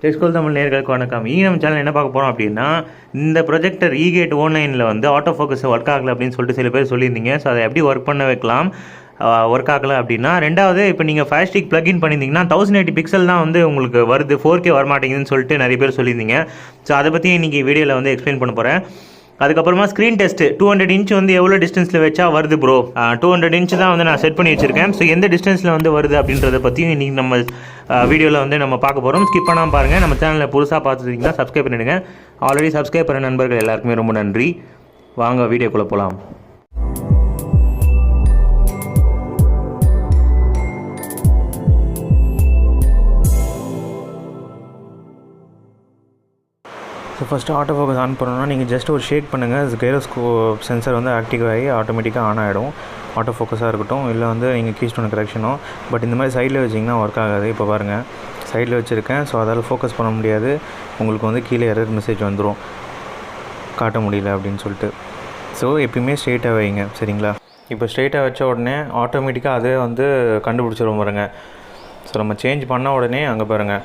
டெக்ஸ்கோல் தமிழ் நேர்களுக்கு வணக்கம். நம்ம சேனல் என்ன பார்க்க போகிறோம் அப்படின்னா, இந்த ப்ரொஜெக்டர் ஈகேட் ஓன்லைனில் வந்து ஆட்டோ ஃபோக்கஸ் ஒர்க் ஆகலை அப்படின்னு சொல்லிட்டு சில பேர் சொல்லியிருந்தீங்க. ஸோ அதை எப்படி ஒர்க் பண்ண வைக்கலாம், ஒர்க் ஆகலை அப்படின்னா. ரெண்டாவது, இப்போ நீங்கள் ஃபயர்ஸ்டிக் ப்ளக்இன் பண்ணியிருந்தீங்கன்னா 1080 பிக்சல் தான் வந்து உங்களுக்கு வருது, 4K வரமாட்டேங்குதுன்னு சொல்லிட்டு நிறைய பேர் சொல்லியிருந்தீங்க. ஸோ அதை பற்றி இன்றைக்கி வீடியோவில் வந்து எக்ஸ்பிளைன் பண்ண போகிறேன். அதுக்கப்புறமா ஸ்க்ரீன் டெஸ்ட்டு 200 இன்ச் வந்து எவ்வளோ டிஸ்டன்ஸில் வச்சா வருது ப்ரோ. 200 இன்ச் தான் வந்து நான் செட் பண்ணி வச்சுருக்கேன். ஸோ எந்த டிஸ்டன்ஸில் வந்து வருது அப்படின்றத பற்றியும் இன்றைக்கி நம்ம வீடியோவில் வந்து நம்ம பார்க்க போகிறோம். ஸ்கிப் பண்ணாமல் பாருங்கள். நம்ம சேனலில் புதுசாக பார்த்துருந்தீங்கன்னா சப்ஸ்கிரைப் பண்ணிவிடுங்க. ஆல்ரெடி சப்ஸ்கிரைப் பண்ண நண்பர்கள் எல்லாருக்குமே ரொம்ப நன்றி. வாங்க வீடியோக்குள்ளே போகலாம். So first auto focus on பண்ணணும்னா நீங்கள் ஜஸ்ட் ஒரு ஷேக் பண்ணுங்கள். கைரோஸ்கோப் சென்சர் வந்து ஆக்டிவ் ஆகி ஆட்டோமேட்டிக்காக ஆன் ஆகிடும். ஆட்டோ ஃபோக்கஸாக இருக்கட்டும், இல்லை வந்து நீங்கள் கீஸ்டோன் கரெக்ஷனோ. பட் இந்த மாதிரி சைடில் வச்சிங்கன்னா ஒர்க் ஆகாது. இப்போ பாருங்கள், சைடில் வச்சுருக்கேன். ஸோ அதால் ஃபோக்கஸ் பண்ண முடியாது. உங்களுக்கு வந்து கீழே எரர் மெசேஜ் வந்துடும், காட்ட முடியல அப்படின்னு சொல்லிட்டு. ஸோ எப்பயுமே ஸ்ட்ரெயிட்டாக வைங்க, சரிங்களா? இப்போ ஸ்ட்ரெயிட்டாக வச்ச உடனே ஆட்டோமேட்டிக்காக அதே வந்து கண்டுபிடிச்சிடும் பாருங்கள். ஸோ நம்ம சேஞ்ச் பண்ண உடனே அங்கே பாருங்கள்,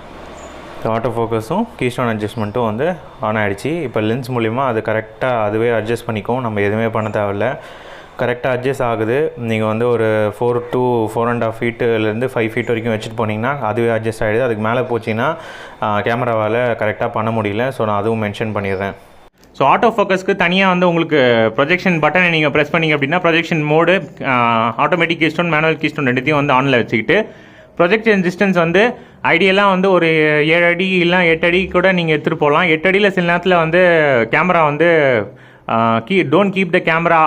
ஆட்டோ ஃபோக்கஸும் கீஸ்டோன் அட்ஜஸ்ட்மெண்ட்டும் வந்து ஆன் ஆகிடுச்சு. இப்போ லென்ஸ் மூலிமா அது கரெக்டாக அதுவே அட்ஜஸ்ட் பண்ணிக்கும். நம்ம எதுவுமே பண்ண தேவையில்ல, கரெக்டாக அட்ஜஸ்ட் ஆகுது. நீங்கள் வந்து ஒரு 4 to 4.5 ஃபீட்டுலேருந்து 5 ஃபீட் வரைக்கும் வச்சுட்டு போனீங்கன்னா அதுவே அட்ஜஸ்ட் ஆகிடுது. அதுக்கு மேலே போச்சிங்கன்னா கேமராவால் கரெக்டாக பண்ண முடியல. ஸோ நான் அதுவும் மென்ஷன் பண்ணிடுறேன். ஸோ ஆட்டோ ஃபோக்கஸ்க்கு தனியாக வந்து உங்களுக்கு ப்ரொஜெக்ஷன் பட்டனை நீங்கள் ப்ரெஸ் பண்ணிங்க அப்படின்னா projection mode, automatic keystone, manual keystone ரெண்டுத்தையும் வந்து ஆனில் வச்சுக்கிட்டு ப்ரொஜெக்ஷன் டிஸ்டன்ஸ் வந்து ஐடியெல்லாம் வந்து ஒரு 7 அடி இல்லை 8 அடி கூட நீங்கள் எடுத்துகிட்டு போகலாம். 8 அடியில் சில நேரத்தில் வந்து கேமரா வந்து don't keep the camera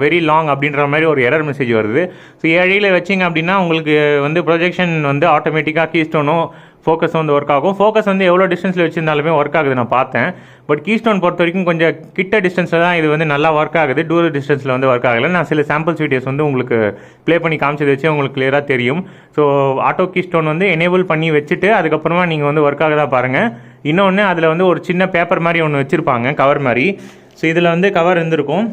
very long அப்படின்ற மாதிரி ஒரு எரர் மெசேஜ் வருது. ஸோ 7 அடியில் வச்சிங்க அப்படின்னா உங்களுக்கு வந்து ப்ரொஜெக்ஷன் வந்து ஆட்டோமேட்டிக்காக கீஸ்டோனும் ஃபோக்கஸ் வந்து ஒர்க் ஆகும். ஃபோக்கஸ் வந்து எவ்வளோ டிஸ்டன்ஸில் வச்சுருந்தாலுமே ஒர்க் ஆகுது, நான் பார்த்தேன். பட் கீஸ்டோன் பொறுத்த வரைக்கும் கொஞ்சம் கிட்ட டிஸ்டன்ஸில் தான் இது வந்து நல்லா ஒர்க் ஆகுது. தூர டிஸ்டன்ஸில் வந்து ஒர்க் ஆகலை. நான் சில சாம்பிள்ஸ் வீடியோஸ் வந்து உங்களுக்கு ப்ளே பண்ணி காமிச்சது வச்சு உங்களுக்கு கிளியராக தெரியும். ஸோ ஆட்டோ கீஸ்டோன் வந்து எனேபிள் பண்ணி வச்சுட்டு அதுக்கப்புறமா நீங்கள் வந்து ஒர்க் ஆகுதா பாருங்கள். இன்னொன்று, அதில் வந்து ஒரு சின்ன பேப்பர் மாதிரி ஒன்று வச்சுருப்பாங்க, கவர் மாதிரி. ஸோ இதில் வந்து கவர் இருந்திருக்கும்,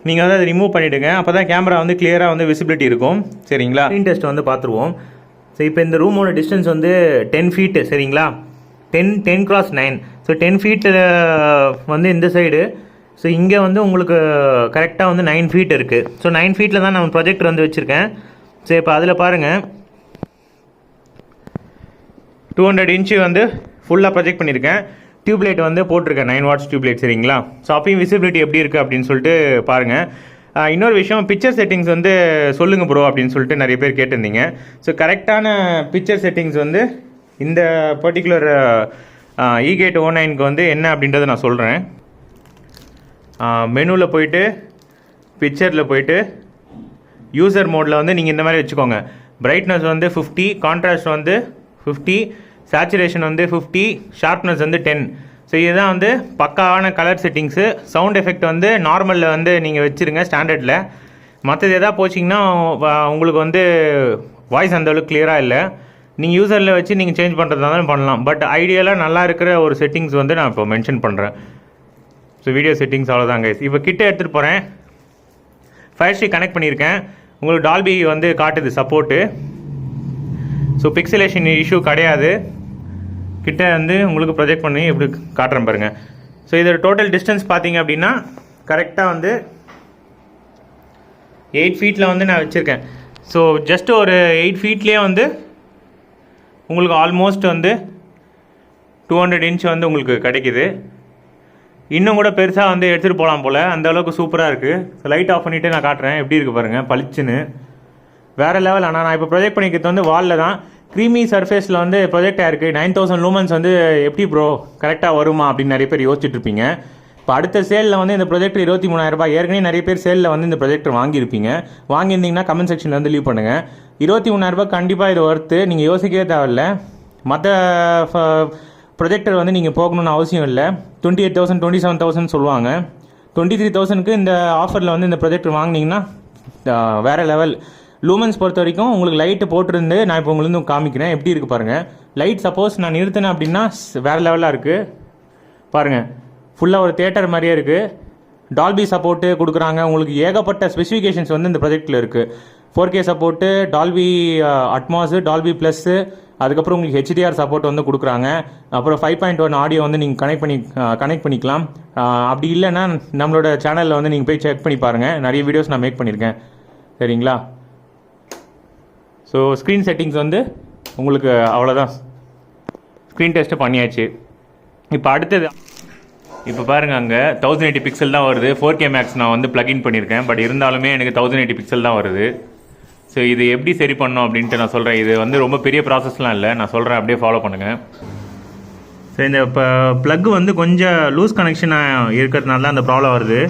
நீங்கள் வந்து அதை ரிமூவ் பண்ணிவிடுங்க. அப்போ தான் கேமரா வந்து கிளியராக வந்து விசிபிலிட்டி இருக்கும், சரிங்களா? ஸ்க்ரீன் டெஸ்ட் வந்து பார்த்துருவோம். ஸோ இப்போ இந்த ரூமோட டிஸ்டன்ஸ் வந்து 10 ஃபீட்டு, சரிங்களா? 10x9. ஸோ 10 ஃபீட்டு வந்து இந்த சைடு. ஸோ இங்கே வந்து உங்களுக்கு கரெக்டாக வந்து 9 ஃபீட் இருக்குது. ஸோ 9 ஃபீட்டில் தான் நான் ப்ரொஜெக்டர் வந்து வச்சுருக்கேன். ஸோ இப்போ அதில் பாருங்கள், 200 இன்ச்சு வந்து ஃபுல்லாக ப்ரொஜெக்ட் பண்ணியிருக்கேன். டியூப்லைட் வந்து போட்டிருக்கேன், 9 வாட்ஸ் டியூப்லைட், சரிங்களா? ஸோ அப்பயும் விசிபிலிட்டி எப்படி இருக்குது அப்படின்னு சொல்லிட்டு பாருங்கள். இன்னொரு விஷயம், பிக்சர் செட்டிங்ஸ் வந்து சொல்லுங்கள் ப்ரோ அப்படின்னு சொல்லிட்டு நிறைய பேர் கேட்டிருந்தீங்க. ஸோ கரெக்டான பிக்சர் செட்டிங்ஸ் வந்து இந்த பர்டிகுலர் ஈகேட் 09க்கு வந்து என்ன அப்படின்றத நான் சொல்கிறேன். மெனுவில் போயிட்டு பிக்சரில் போயிட்டு யூசர் மோடில் வந்து நீங்கள் இந்த மாதிரி வச்சுக்கோங்க. பிரைட்னஸ் வந்து 50, கான்ட்ராஸ்ட் வந்து 50, சேச்சுரேஷன் வந்து 50, ஷார்ப்னஸ் வந்து 10. ஸோ இதுதான் வந்து பக்காவான கலர் செட்டிங்ஸு. சவுண்ட் எஃபெக்ட் வந்து நார்மலில் வந்து நீங்கள் வச்சுருங்க, ஸ்டாண்டர்டில். மற்றது எதாவது போச்சிங்கன்னா உங்களுக்கு வந்து வாய்ஸ் அந்தளவுக்கு கிளியராக இல்லை. நீங்கள் யூசரில் வச்சு நீங்கள் சேஞ்ச் பண்ணுறதா தான் பண்ணலாம். பட் ஐடியலாக நல்லா இருக்கிற ஒரு செட்டிங்ஸ் வந்து நான் இப்போ மென்ஷன் பண்ணுறேன். ஸோ வீடியோ செட்டிங்ஸ் அவ்வளோதான் கைஸ். இப்போ கிட்டே எடுத்துகிட்டு போகிறேன், ஃபயர்ஸ்டிக் கனெக்ட் பண்ணியிருக்கேன். உங்களுக்கு டால்பி வந்து காட்டுது சப்போர்ட்டு. ஸோ பிக்சலேஷன் இஷ்யூ கிடையாது. கிட்ட வந்து உங்களுக்கு ப்ரொஜெக்ட் பண்ணி எப்படி காட்டுறேன் பாருங்கள். ஸோ இதோட டோட்டல் டிஸ்டன்ஸ் பார்த்தீங்க அப்படின்னா கரெக்டாக வந்து 8 ஃபீட்டில் வந்து நான் வச்சுருக்கேன். ஸோ ஜஸ்ட் ஒரு 8 ஃபீட்லேயே வந்து உங்களுக்கு ஆல்மோஸ்ட் வந்து 200 இன்ச் வந்து உங்களுக்கு கிடைக்கிது. இன்னும் கூட பெருசாக வந்து எடுத்துகிட்டு போகலாம் போல், அந்த அளவுக்கு சூப்பராக இருக்குது. ஸோ லைட் ஆஃப் பண்ணிவிட்டு நான் காட்டுறேன் எப்படி இருக்குது பாருங்கள், பளிச்சுன்னு வேறு லெவல். ஆனால் நான் இப்போ ப்ரொஜெக்ட் பண்ணிக்கிறது வந்து வாலில் தான். க்ரீமி சர்ஃபேஸில் வந்து ப்ரொஜெக்ட் ஆயிருக்கு. 9000 லூமன்ஸ் வந்து எப்படி ப்ரோ கரெக்டாக வருமா அப்படின்னு நிறைய பேர் யோசிச்சுட்டு இருப்பீங்க. இப்போ அடுத்த சேலில் வந்து இந்த ப்ரொஜெக்டர் 23,000 ரூபாய். ஏற்கனவே நிறைய பேர் சேலில் வந்து இந்த ப்ரொஜெக்டர் வாங்கியிருப்பீங்க. வாங்கியிருந்தீங்கன்னா கமெண்ட் செக்ஷனில் வந்து லீவ் பண்ணுங்கள். 23,000 ரூபாய் கண்டிப்பாக இது ஒர்த்து, நீங்கள் யோசிக்கவே தேவையில்ல. மற்ற ப்ரொஜெக்டர் வந்து நீங்கள் போகணுன்னு அவசியம் இல்லை. 28,000 27,000 சொல்லுவாங்க. 23,000க்கு இந்த ஆஃபரில் வந்து இந்த ப்ரொஜெக்டர் வாங்கினீங்கன்னா வேறு லெவல். லூமன்ஸ் பொறுத்த வரைக்கும் உங்களுக்கு லைட்டு போட்டிருந்து நான் இப்போ உங்களுக்கு வந்து காமிக்கிறேன் எப்படி இருக்குது பாருங்கள். லைட் சப்போஸ் நான் நிறுத்தினேன் அப்படின்னா வேறு லெவலாக இருக்குது பாருங்கள். ஃபுல்லாக ஒரு தியேட்டர் மாதிரியே இருக்குது. டால்பி சப்போர்ட்டு கொடுக்குறாங்க. உங்களுக்கு ஏகப்பட்ட ஸ்பெசிஃபிகேஷன்ஸ் வந்து இந்த ப்ரொஜெக்டில் இருக்குது. 4K support, Dolby Atmos, Dolby plus, அதுக்கப்புறம் உங்களுக்கு ஹெச்டிஆர் சப்போர்ட் வந்து கொடுக்குறாங்க. அப்புறம் 5.1 ஆடியோ வந்து நீங்கள் கனெக்ட் பண்ணிக்கலாம். அப்படி இல்லைன்னா நம்மளோட சேனலில் வந்து நீங்கள் போய் செக் பண்ணி பாருங்கள், நிறைய வீடியோஸ் நான் மேக் பண்ணியிருக்கேன். சரிங்களா? ஸோ ஸ்க்ரீன் செட்டிங்ஸ் வந்து உங்களுக்கு அவ்வளோதான். ஸ்க்ரீன் டெஸ்ட்டு பண்ணியாச்சு. இப்போ அடுத்தது இப்போ பாருங்கள், அங்கே 1080 பிக்சல் தான் வருது. 4K மேக்ஸ் நான் வந்து ப்ளக்இன் பண்ணியிருக்கேன். பட் இருந்தாலுமே எனக்கு 1080 பிக்சல் தான் வருது. ஸோ இது எப்படி சரி பண்ணோம் அப்படின்ட்டு நான் சொல்கிறேன். இது வந்து ரொம்ப பெரிய ப்ராசஸ்லாம் இல்லை, நான் சொல்கிறேன், அப்படியே ஃபாலோ பண்ணுங்கள். ஸோ இந்த இப்போ ப்ளக் வந்து கொஞ்சம் லூஸ் கனெக்ஷனாக இருக்கிறதுனால தான் அந்த ப்ராப்ளம் வருது.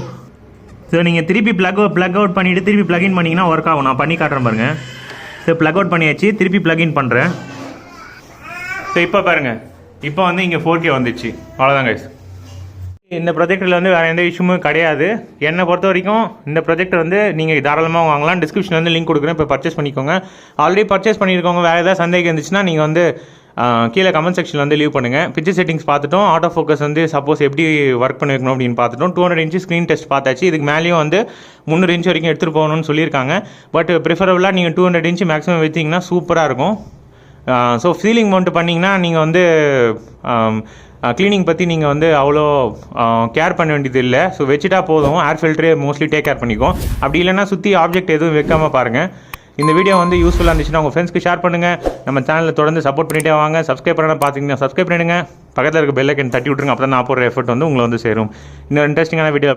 ஸோ நீங்கள் திருப்பி ப்ளக் அவுட் பண்ணிவிட்டு திருப்பி ப்ளக்இன் பண்ணிங்கன்னா ஒர்க் ஆகும். நான் பண்ணி காட்டுறேன் பாருங்கள். ஸோ ப்ளக் அவுட் பண்ணியாச்சு, திருப்பி ப்ளக்இன் பண்ணுறேன். ஸோ இப்போ பாருங்கள், இப்போ வந்து இங்கே 4K வந்துச்சு. அவ்வளோதான் கைஸ். இந்த ப்ரொஜெக்டரில் வந்து வேறு எந்த இஷ்யூமும் கிடையாது. என்னை பொறுத்த வரைக்கும் இந்த ப்ரொஜெக்டர் வந்து நீங்கள் தாராளமாக வாங்கலாம். டிஸ்கிரிப்ஷனில் வந்து லிங்க் கொடுக்குறேன், இப்போ பர்ச்சேஸ் பண்ணிக்கோங்க. ஆல்ரெடி பர்ச்சேஸ் பண்ணியிருக்கோங்க, வேறு ஏதாவது சந்தேகம் இருந்துச்சுன்னா நீங்கள் வந்து கீழே கமெண்ட் செக்ஷனில் வந்து லீவ் பண்ணுங்கள். பிக்சர் செட்டிங்ஸ் பார்த்துட்டோம், ஆட்டோ ஃபோக்கஸ் வந்து சப்போஸ் எப்படி ஒர்க் பண்ணியிருக்கணும் அப்படின்னு பார்த்துட்டோம். 200 இன்ச்சு ஸ்க்ரீன் டெஸ்ட் பார்த்தாச்சு. இதுக்கு மேலேயும் வந்து 300 இன்ச் வரைக்கும் எடுத்துகிட்டு போகணும்னு சொல்லியிருக்காங்க. பட் ப்ரிஃபரபுளாக நீங்கள் 200 இன்ச்சு மேக்ஸிமம் வச்சிங்கன்னா சூப்பராக இருக்கும். ஸோ சீலிங் மவுண்ட் பண்ணிங்கன்னா நீங்கள் வந்து க்ளீனிங் பற்றி நீங்கள் வந்து அவ்வளோ கேர் பண்ண வேண்டியது இல்லை. ஸோ வச்சுட்டா போதும், ஏர் ஃபில்டரே மோஸ்ட்லி டேக் கேர் பண்ணிக்கும். அப்படி இல்லைன்னா சுற்றி ஆப்ஜெக்ட் எதுவும் வைக்காமல் பாருங்கள். இந்த வீடியோ வந்து யூஸ்ஃபுல்லாக இருந்துச்சுன்னா உங்கள் ஃப்ரெண்ட்ஸ்க்கு ஷேர் பண்ணுங்கள். நம்ம சேனலில் தொடர்ந்து சப்போர்ட் பண்ணிகிட்டே வாங்க. சப்ஸ்கிரைப் பண்ணால் பார்த்தீங்கன்னா சப்ஸ்கிரைப் பண்ணிடுங்க. பக்கத்தில் இருக்க பெல் ஐக்கன் தட்டி விட்ருங்க. அப்போ தான் நான் போடுற எஃபர்ட் வந்து உங்களை வந்து சேரும். இன்னும் இன்ட்ரெஸ்டிங்கான வீடியோ